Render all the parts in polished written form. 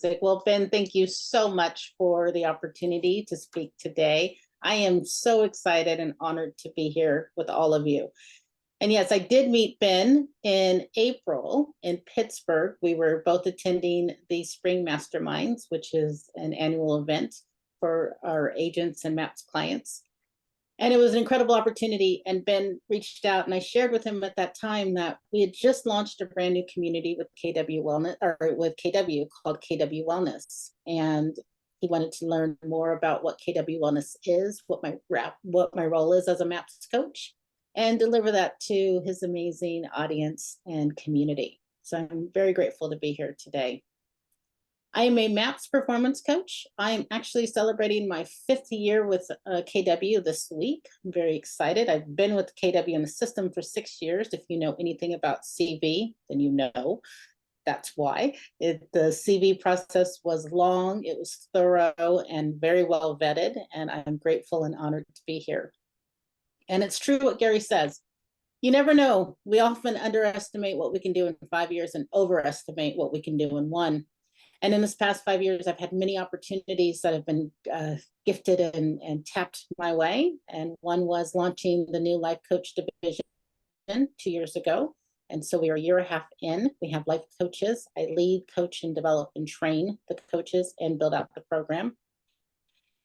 Fantastic. Well, Ben, thank you so much for the opportunity to speak today. I am so excited and honored to be here with all of you. And yes, I did meet Ben in April in Pittsburgh. We were both attending the Spring Masterminds, which is an annual event for our agents and MAPS clients. And it was an incredible opportunity. And Ben reached out, and I shared with him at that time that we had just launched a brand new community with KW Wellness, or with KW, called KW Wellness. And he wanted to learn more about what KW Wellness is, what my role is as a MAPS coach, and deliver that to his amazing audience and community. So I'm very grateful to be here today. I am a MAPS performance coach. I'm actually celebrating my 5th year with KW this week. I'm very excited. I've been with KW in the system for 6 years. If you know anything about CV, then you know that's why. The CV process was long, it was thorough, and very well vetted, and I'm grateful and honored to be here. And it's true what Gary says. You never know. We often underestimate what we can do in 5 years and overestimate what we can do in 1. And in this past 5 years, I've had many opportunities that have been gifted and tapped my way. And one was launching the new life coach division 2 years ago. And so we are a year and a half in. We have life coaches. I lead, coach, and develop and train the coaches and build out the program.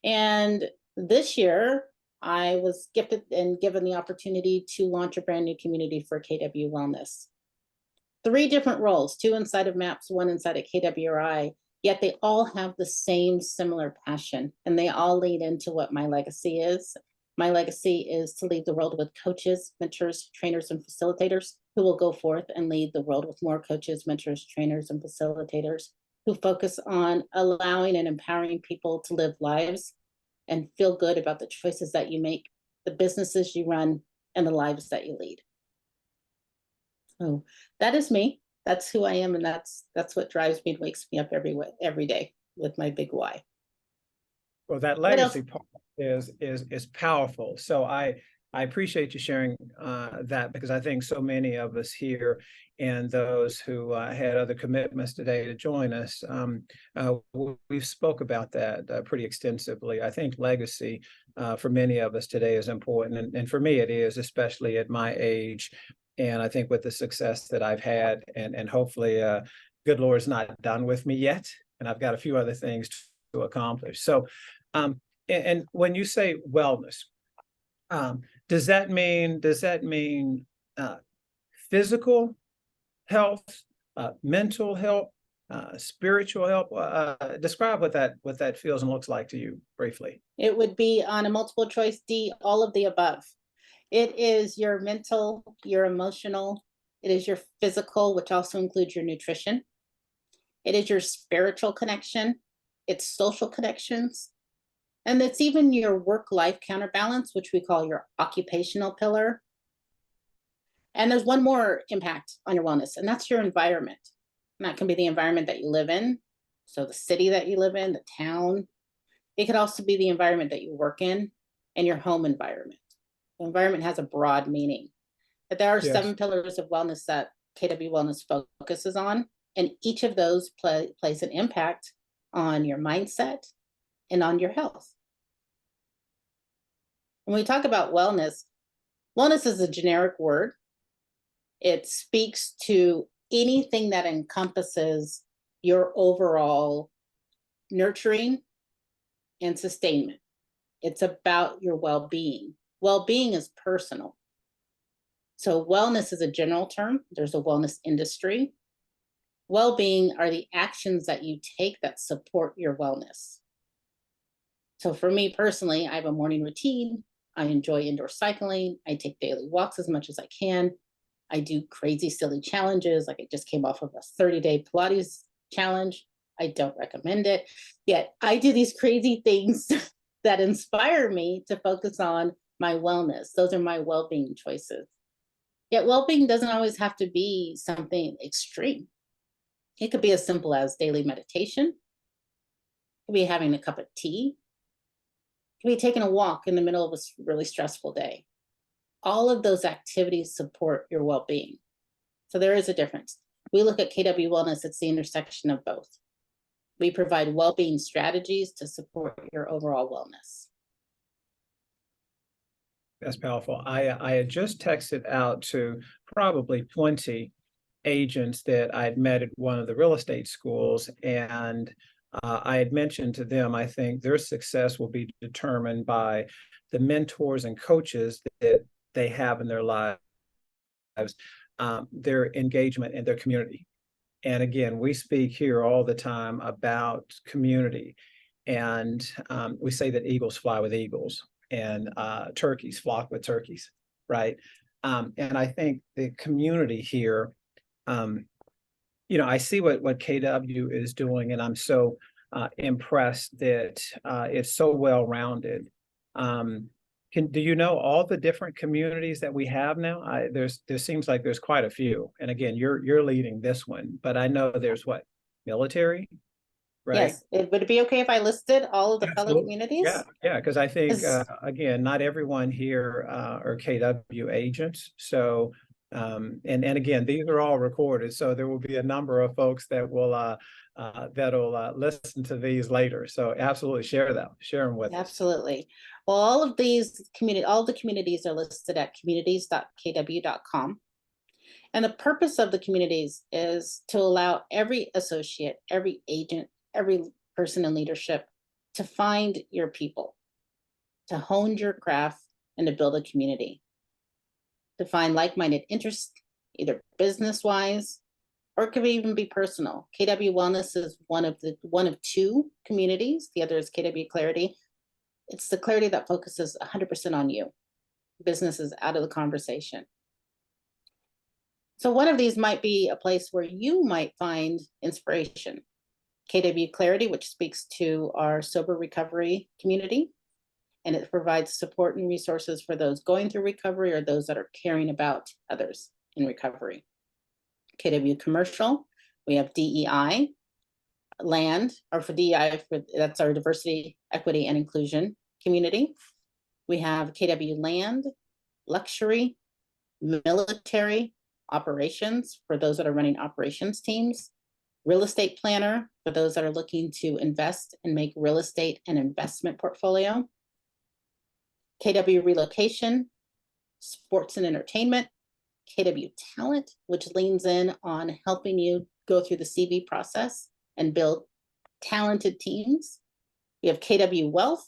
And this year, I was gifted and given the opportunity to launch a brand new community for KW Wellness. 3 different roles, 2 inside of MAPS, 1 inside of KWRI, yet they all have the same similar passion, and they all lead into what my legacy is. My legacy is to lead the world with coaches, mentors, trainers, and facilitators who will go forth and lead the world with more coaches, mentors, trainers, and facilitators who focus on allowing and empowering people to live lives and feel good about the choices that you make, the businesses you run, and the lives that you lead. So that is me. That's who I am, and that's what drives me and wakes me up every day with my big why. Well, that legacy part is powerful. So I appreciate you sharing that, because I think so many of us here and those who had other commitments today to join us, we've spoke about that pretty extensively. I think legacy for many of us today is important, and for me it is, especially at my age. And I think with the success that I've had, and hopefully good Lord's not done with me yet, and I've got a few other things to accomplish. So, and when you say wellness, does that mean physical health, mental health, spiritual health? Describe what that feels and looks like to you briefly. It would be on a multiple choice D, all of the above. It is your mental, your emotional, it is your physical, which also includes your nutrition. It is your spiritual connection, it's social connections, and it's even your work-life counterbalance, which we call your occupational pillar. And there's one more impact on your wellness, and that's your environment. And that can be the environment that you live in, so the city that you live in, the town. It could also be the environment that you work in and your home environment. The environment has a broad meaning, but there are 7 pillars of wellness that KW Wellness focuses on, and each of those plays an impact on your mindset and on your health. When we talk about wellness, wellness is a generic word. It speaks to anything that encompasses your overall nurturing and sustainment. It's about your well-being. Well-being is personal. So wellness is a general term. There's a wellness industry. Well-being are the actions that you take that support your wellness. So for me personally, I have a morning routine. I enjoy indoor cycling. I take daily walks as much as I can. I do crazy, silly challenges. Like I just came off of a 30-day Pilates challenge. I don't recommend it. Yet I do these crazy things that inspire me to focus on my wellness. Those are my well-being choices. Yet well-being doesn't always have to be something extreme. It could be as simple as daily meditation. It could be having a cup of tea. It could be taking a walk in the middle of a really stressful day. All of those activities support your well-being. So there is a difference. We look at KW Wellness, it's the intersection of both. We provide well-being strategies to support your overall wellness. That's powerful. I had just texted out to probably 20 agents that I'd met at one of the real estate schools, and I had mentioned to them, I think their success will be determined by the mentors and coaches that they have in their lives, their engagement in their community. And again, we speak here all the time about community, and we say that eagles fly with eagles, and turkeys flock with turkeys, right? And I think the community here, I see what KW is doing, and I'm so impressed that it's so well-rounded. Do you know all the different communities that we have now? There seems like there's quite a few. And again, you're leading this one, but I know there's what, military, right? Yes, would it be okay if I listed all of the fellow Absolutely. communities? Yeah, because I think Yes. again, not everyone here are KW agents. So and again, these are all recorded, so there will be a number of folks that will that'll listen to these later. So absolutely share them with us. Absolutely. Well, all of the communities are listed at communities.kw.com. And the purpose of the communities is to allow every associate, every agent, every person in leadership to find your people, to hone your craft, and to build a community, to find like-minded interests, either business-wise, or it could even be personal. KW Wellness is one of two communities. The other is KW Clarity. It's the clarity that focuses 100% on you. Business is out of the conversation. So one of these might be a place where you might find inspiration. KW Clarity, which speaks to our sober recovery community, and it provides support and resources for those going through recovery or those that are caring about others in recovery. KW Commercial, we have DEI, land, or for DEI, that's our diversity, equity, and inclusion community. We have KW Land, luxury, military, operations for those that are running operations teams, real estate planner for those that are looking to invest and make real estate an investment portfolio, KW relocation, sports and entertainment, KW talent, which leans in on helping you go through the CV process and build talented teams. We have KW wealth,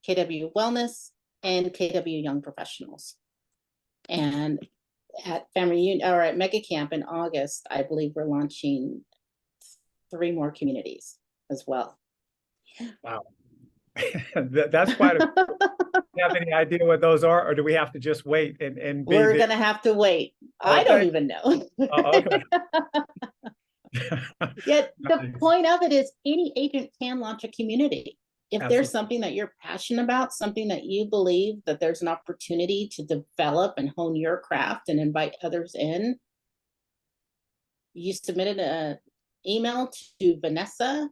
KW wellness, and KW young professionals. And at Family Union or at Mega Camp in August, I believe we're launching 3 more communities as well. Wow. That's quite a do you have any idea what those are, or do we have to just wait and be We're gonna have to wait. Okay. I don't even know. Okay. Yet the point of it is any agent can launch a community. If Absolutely. There's something that you're passionate about, something that you believe that there's an opportunity to develop and hone your craft and invite others in, you submitted an email to Vanessa.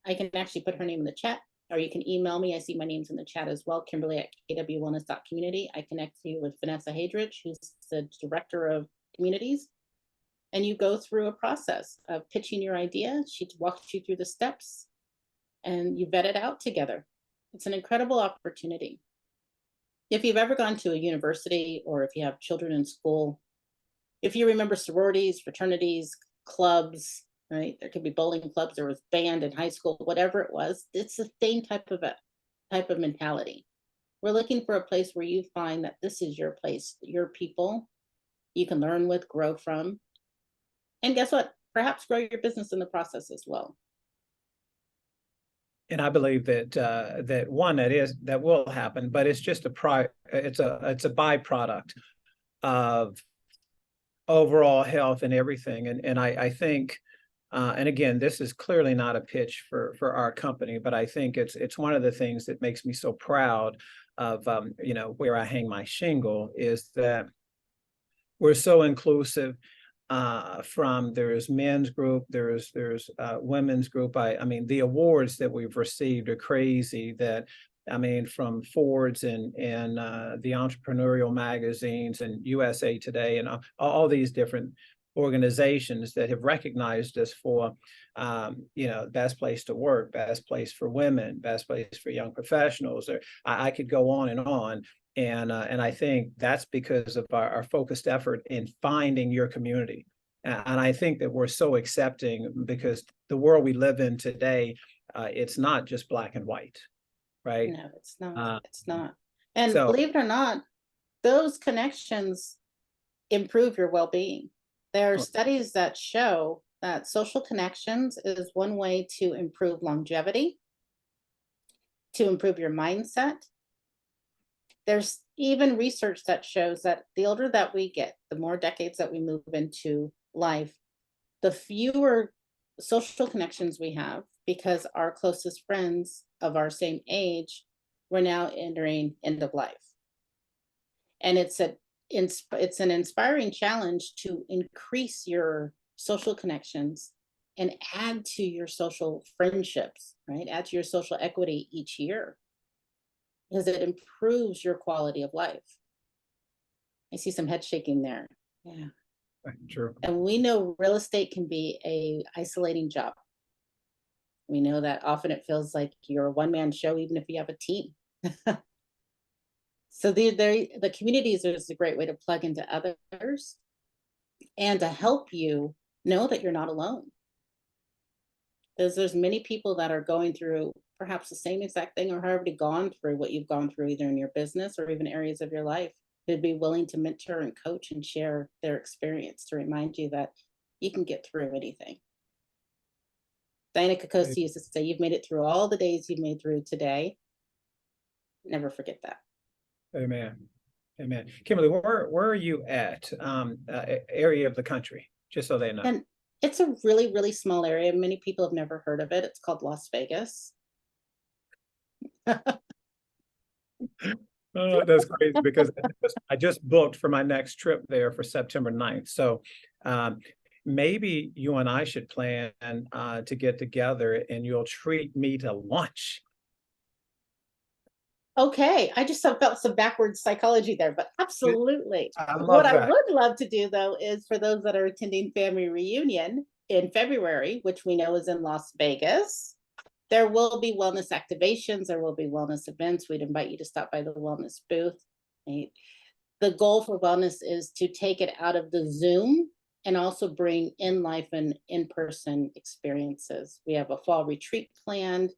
I can actually put her name in the chat, or you can email me. I see my name's in the chat as well, Kimberly at kwwellness.community. I connect you with Vanessa Hadrich, who's the director of communities. And you go through a process of pitching your idea. She walks you through the steps and you vet it out together. It's an incredible opportunity. If you've ever gone to a university or if you have children in school, if you remember sororities, fraternities, clubs, right? There could be bowling clubs, there was band in high school, whatever it was. It's the same type of mentality. We're looking for a place where you find that this is your place, your people, you can learn with, grow from, and guess what? Perhaps grow your business in the process as well. And I believe that that will happen, but it's just it's a byproduct of overall health and everything. And I think, and again, this is clearly not a pitch for our company, but I think it's one of the things that makes me so proud of where I hang my shingle is that we're so inclusive. From there's men's group, there's women's group. I mean, the awards that we've received are crazy. That I mean, from Forbes and the entrepreneurial magazines and USA Today and all these different organizations that have recognized us for, best place to work, best place for women, best place for young professionals, or I could go on and on. And I think that's because of our focused effort in finding your community. And I think that we're so accepting because the world we live in today, it's not just black and white, right? No, it's not. Uh, It's not. And so, believe it or not, those connections improve your well-being. There are studies that show that social connections is one way to improve longevity, to improve your mindset. There's even research that shows that the older that we get, the more decades that we move into life, the fewer social connections we have because our closest friends of our same age, we're now entering end of life. And it's an inspiring challenge to increase your social connections and add to your social friendships, right? Add to your social equity each year because it improves your quality of life. I see some head shaking there. Yeah. true. And we know real estate can be a isolating job. We know that often it feels like you're a one-man show, even if you have a team. So the communities is a great way to plug into others and to help you know that you're not alone. Because there's many people that are going through perhaps the same exact thing or have already gone through what you've gone through either in your business or even areas of your life who'd be willing to mentor and coach and share their experience to remind you that you can get through anything. Diana Kokosi used to say, you've made it through all the days you've made through today. Never forget that. Amen. Amen. Kimberly, where are you at? Area of the country, just so they know. And it's a really, really small area. Many people have never heard of it. It's called Las Vegas. Oh, that's crazy because I just booked for my next trip there for September 9th. So maybe you and I should plan to get together and you'll treat me to lunch. Okay, I just felt some backwards psychology there, but absolutely. I What love I that. would love to do though is for those that are attending family reunion in February, which we know is in Las Vegas, there will be wellness activations, there will be wellness events. We'd invite you to stop by the wellness booth. Right? The goal for wellness is to take it out of the Zoom and also bring in life and in-person experiences. We have a fall retreat planned.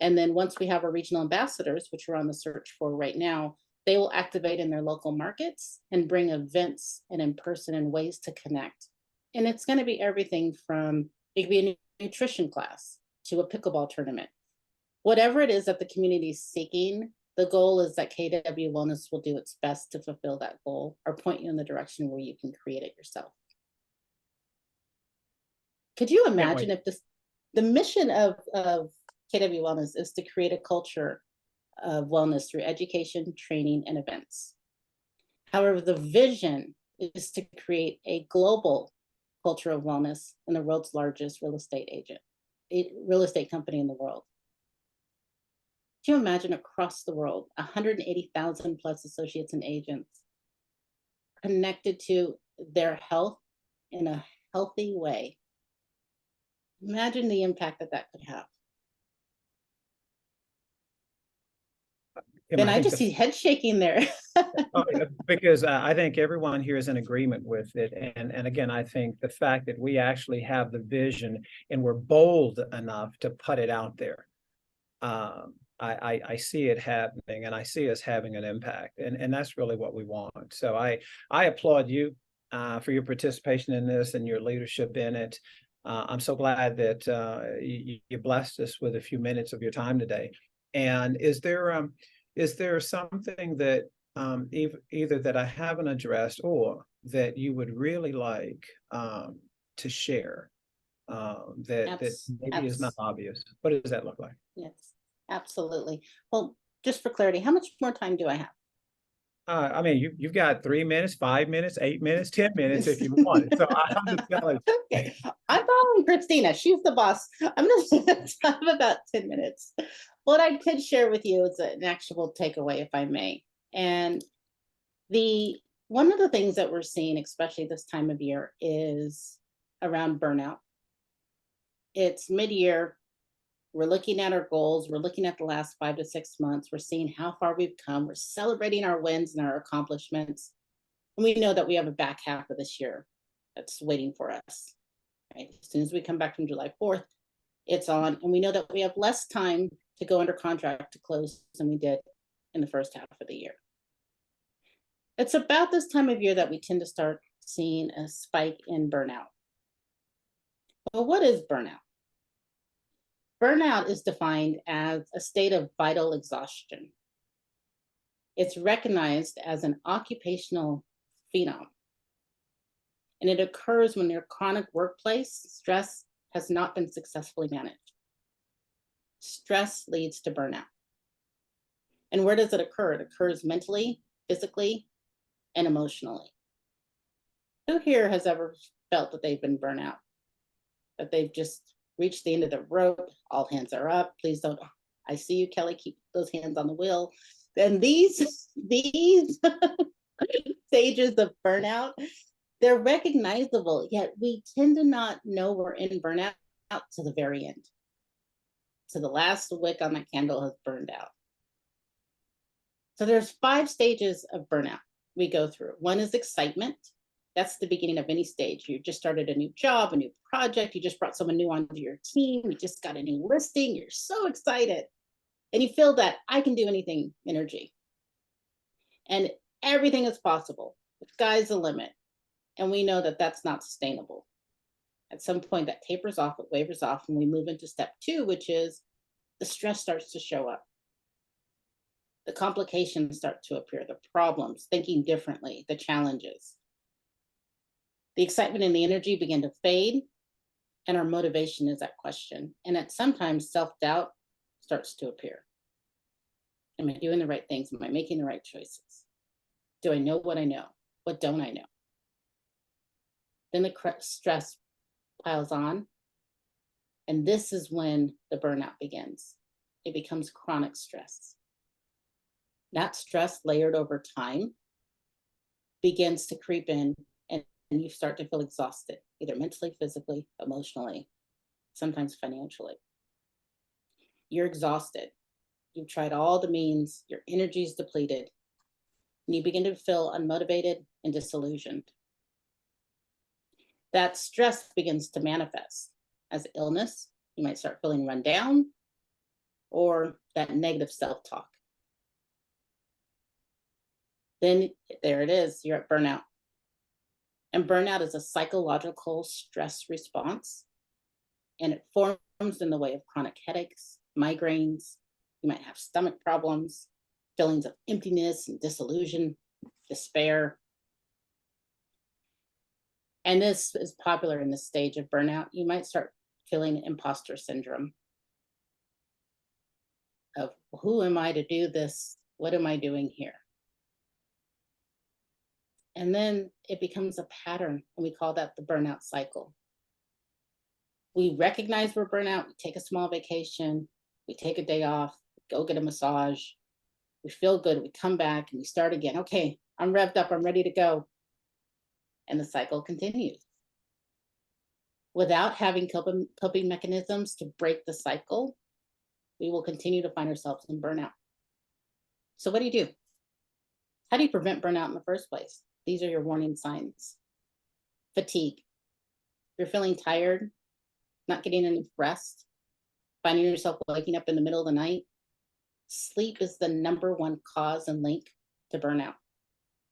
And then once we have our regional ambassadors, which we're on the search for right now, they will activate in their local markets and bring events and in person and ways to connect. And it's going to be everything from, it could be a nutrition class to a pickleball tournament. Whatever it is that the community is seeking, the goal is that KW Wellness will do its best to fulfill that goal or point you in the direction where you can create it yourself. Could you imagine if the mission of KW Wellness is to create a culture of wellness through education, training, and events. However, the vision is to create a global culture of wellness in the world's largest real estate company in the world. Can you imagine across the world, 180,000 plus associates and agents connected to their health in a healthy way? Imagine the impact that could have. And I just see head shaking there. Because I think everyone here is in agreement with it. And again, I think the fact that we actually have the vision and we're bold enough to put it out there. I see it happening and I see us having an impact. And that's really what we want. So I applaud you for your participation in this and your leadership in it. I'm so glad that you blessed us with a few minutes of your time today. And is there something that either that I haven't addressed or that you would really like to share that maybe is not obvious? What does that look like? Yes, absolutely. Well, just for clarity, how much more time do I have? I mean, you've got 3 minutes, 5 minutes, 8 minutes, 10 minutes if you want. So I'm just telling you. Okay, I'm following Christina. She's the boss. I'm gonna have about 10 minutes. What I could share with you is an actual takeaway, if I may. And the One of the things that we're seeing, especially this time of year, is around burnout. It's mid-year. We're looking at our goals. We're looking at the last 5 to 6 months. We're seeing how far we've come. We're celebrating our wins and our accomplishments. And we know that we have a back half of this year that's waiting for us. Right? As soon as we come back from July 4th, it's on. And we know that we have less time to go under contract to close than we did in the first half of the year. It's about this time of year that we tend to start seeing a spike in burnout. Well, what is burnout? Burnout is defined as a state of vital exhaustion. It's recognized as an occupational phenom, and it occurs when your chronic workplace stress has not been successfully managed. Stress leads to burnout. And where does it occur? It occurs mentally, physically, and emotionally. Who here has ever felt that they've been burnt out? That they've just reached the end of the rope, all hands are up, please don't, I see you, Kelly, keep those hands on the wheel. And these stages of burnout, they're recognizable, yet we tend to not know we're in burnout to the very end. So the last wick on that candle has burned out. So there's 5 stages of burnout we go through. One is excitement. That's the beginning of any stage. You just started a new job, a new project. You just brought someone new onto your team. You just got a new listing. You're so excited. And you feel that I can do anything energy. And everything is possible. The sky's the limit. And we know that that's not sustainable. At some point that tapers off, it wavers off, and we move into step 2, which is the stress starts to show up. The complications start to appear, the problems, thinking differently, the challenges. The excitement and the energy begin to fade, and our motivation is at question. And at sometimes self-doubt starts to appear. Am I doing the right things? Am I making the right choices? Do I know what I know? What don't I know? Then the stress piles on, and this is when the burnout begins. It becomes chronic stress. That stress layered over time begins to creep in, and you start to feel exhausted, either mentally, physically, emotionally, sometimes financially. You're exhausted. You've tried all the means, your energy is depleted, and you begin to feel unmotivated and disillusioned. That stress begins to manifest as illness. You might start feeling run down, or that negative self-talk. Then there it is, you're at burnout. And burnout is a psychological stress response, and it forms in the way of chronic headaches, migraines. You might have stomach problems, feelings of emptiness and disillusion, despair. And this is popular in this stage of burnout. You might start feeling imposter syndrome of, who am I to do this? What am I doing here? And then it becomes a pattern, and we call that the burnout cycle. We recognize we're burnout, we take a small vacation, we take a day off, go get a massage, we feel good, we come back and we start again. Okay, I'm revved up, I'm ready to go. And the cycle continues. Without having coping mechanisms to break the cycle, we will continue to find ourselves in burnout. So what do? How do you prevent burnout in the first place? These are your warning signs. Fatigue. You're feeling tired, not getting enough rest, finding yourself waking up in the middle of the night. Sleep is the #1 cause and link to burnout,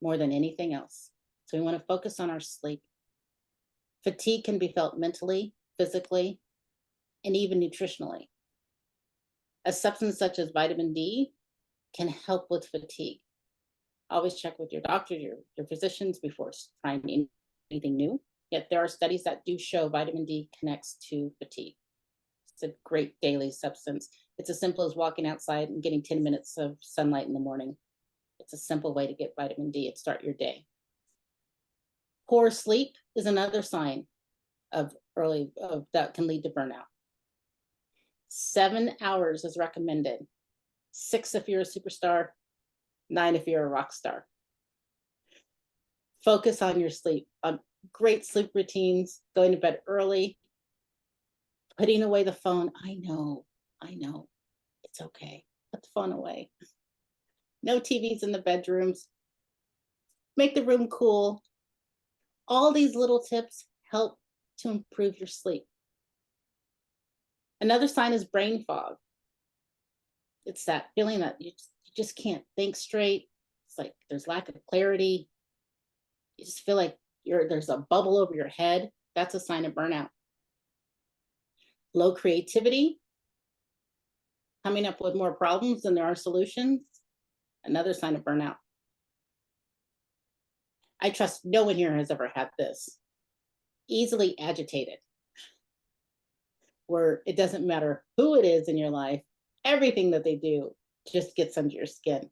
more than anything else. So we want to focus on our sleep. Fatigue can be felt mentally, physically, and even nutritionally. A substance such as vitamin D can help with fatigue. Always check with your doctor, your physicians before trying anything new. Yet there are studies that do show vitamin D connects to fatigue. It's a great daily substance. It's as simple as walking outside and getting 10 minutes of sunlight in the morning. It's a simple way to get vitamin D and start your day. Poor sleep is another sign of that can lead to burnout. 7 hours is recommended. 6 if you're a superstar, 9 if you're a rock star. Focus on your sleep, on great sleep routines, going to bed early, putting away the phone. I know, it's okay. Put the phone away. No TVs in the bedrooms. Make the room cool. All these little tips help to improve your sleep. Another sign is brain fog. It's that feeling that you just can't think straight. It's like there's lack of clarity. You just feel like there's a bubble over your head. That's a sign of burnout. Low creativity, coming up with more problems than there are solutions. Another sign of burnout. I trust no one here has ever had this. Easily agitated, where it doesn't matter who it is in your life, everything that they do just gets under your skin.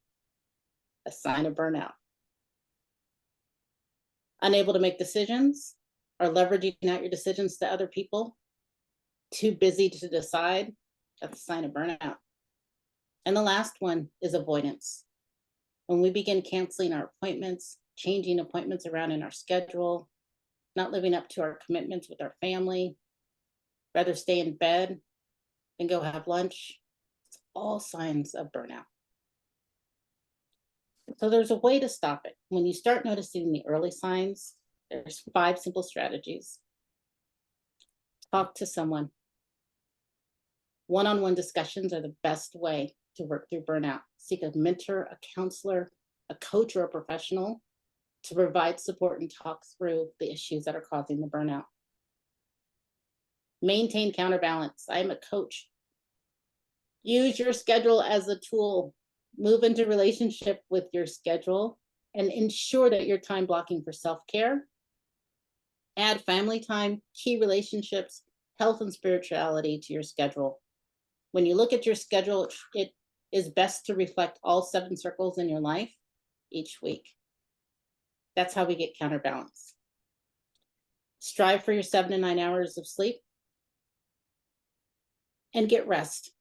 A sign of burnout. Unable to make decisions or leveraging out your decisions to other people. Too busy to decide. That's a sign of burnout. And the last one is avoidance. When we begin canceling our appointments, changing appointments around in our schedule, not living up to our commitments with our family, rather stay in bed than go have lunch, it's all signs of burnout. So there's a way to stop it. When you start noticing the early signs, there's 5 simple strategies. Talk to someone. One-on-one discussions are the best way to work through burnout. Seek a mentor, a counselor, a coach, or a professional to provide support and talk through the issues that are causing the burnout. Maintain counterbalance. I am a coach. Use your schedule as a tool. Move into relationship with your schedule and ensure that you're time blocking for self-care. Add family time, key relationships, health and spirituality to your schedule. When you look at your schedule, it is best to reflect all 7 circles in your life each week. That's how we get counterbalance. Strive for your 7 to 9 hours of sleep and get rest.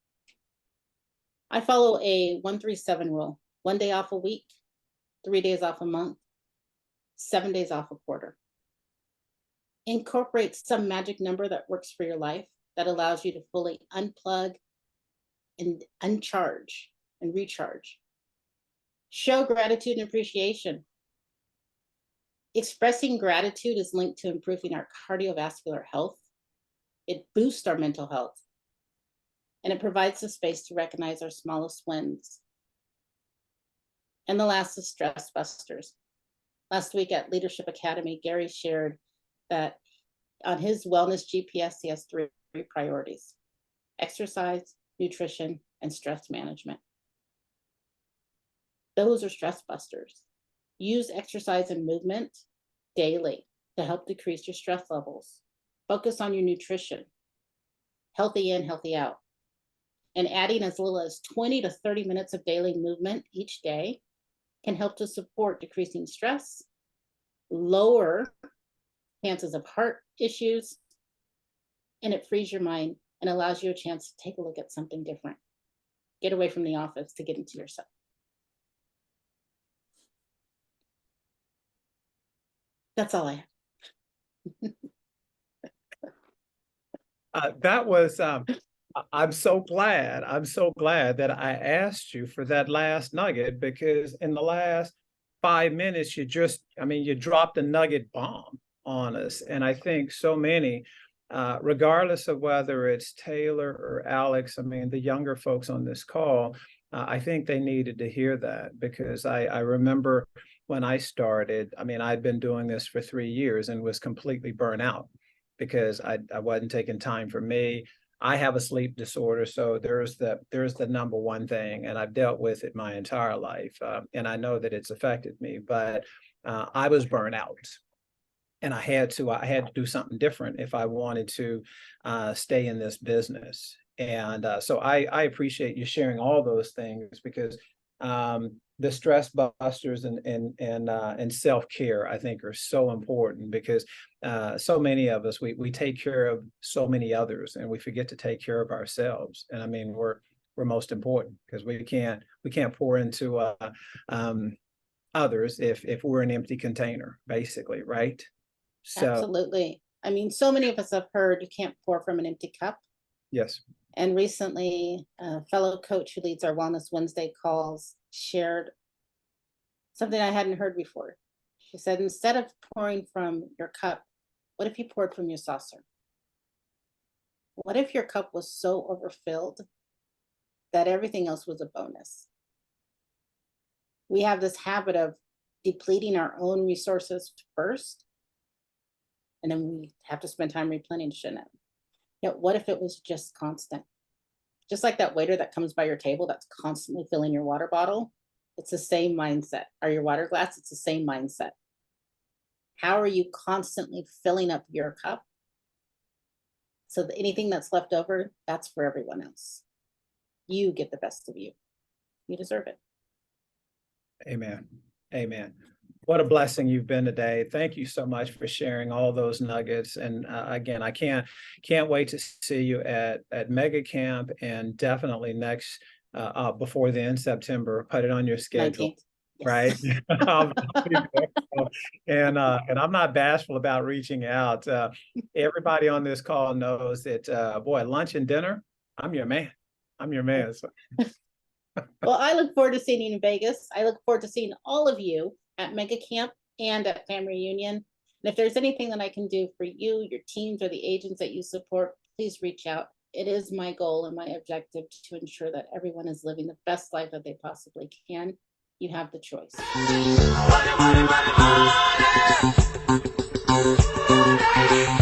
I follow a 1-3-7 rule. 1 day off a week, 3 days off a month, 7 days off a quarter. Incorporate some magic number that works for your life that allows you to fully unplug and uncharge and recharge. Show gratitude and appreciation. Expressing gratitude is linked to improving our cardiovascular health. It boosts our mental health. And it provides the space to recognize our smallest wins. And the last is stress busters. Last week at Leadership Academy, Gary shared that on his wellness GPS, he has 3 priorities: exercise, nutrition, and stress management. Those are stress busters. Use exercise and movement daily to help decrease your stress levels. Focus on your nutrition, healthy in, healthy out. And adding as little as 20 to 30 minutes of daily movement each day can help to support decreasing stress, lower chances of heart issues, and it frees your mind and allows you a chance to take a look at something different. Get away from the office to get into yourself. That's all I have. That was, I'm so glad that I asked you for that last nugget, because in the last 5 minutes, you dropped a nugget bomb on us. And I think so many, regardless of whether it's Taylor or Alex, the younger folks on this call, I think they needed to hear that, because I remember when I started, I'd been doing this for 3 years and was completely burnt out because I wasn't taking time for me. I have a sleep disorder, so there's the number one thing, and I've dealt with it my entire life, and I know that it's affected me. But I was burnt out, and I had to do something different if I wanted to stay in this business. And so I appreciate you sharing all those things, because the stress busters and self-care, I think, are so important, because so many of us, we take care of so many others and we forget to take care of ourselves. And we're most important, because we can't pour into others if we're an empty container, basically, right? So, Absolutely. I mean, so many of us have heard you can't pour from an empty cup. yes. And recently, a fellow coach who leads our Wellness Wednesday calls shared something I hadn't heard before. She said, instead of pouring from your cup, what if you poured from your saucer? What if your cup was so overfilled that everything else was a bonus? We have this habit of depleting our own resources first, and then we have to spend time replenishing it. Yet, what if it was just constant? Just like that waiter that comes by your table that's constantly filling your water bottle, it's the same mindset. Or your water glass, it's the same mindset. How are you constantly filling up your cup so that anything that's left over, that's for everyone else? You get the best of you. You deserve it. Amen. Amen. What a blessing you've been today. Thank you so much for sharing all those nuggets. And again, I can't wait to see you at Mega Camp, and definitely next before then, September. Put it on your schedule. 19th. Yes. Right. And I'm not bashful about reaching out. Everybody on this call knows that boy, lunch and dinner, I'm your man. I'm your man. So. Well, I look forward to seeing you in Vegas. I look forward to seeing all of you at Mega Camp and at Family Reunion. And if there's anything that I can do for you, your teams, or the agents that you support, please reach out. It is my goal and my objective to ensure that everyone is living the best life that they possibly can. You have the choice. Money, money, money, money.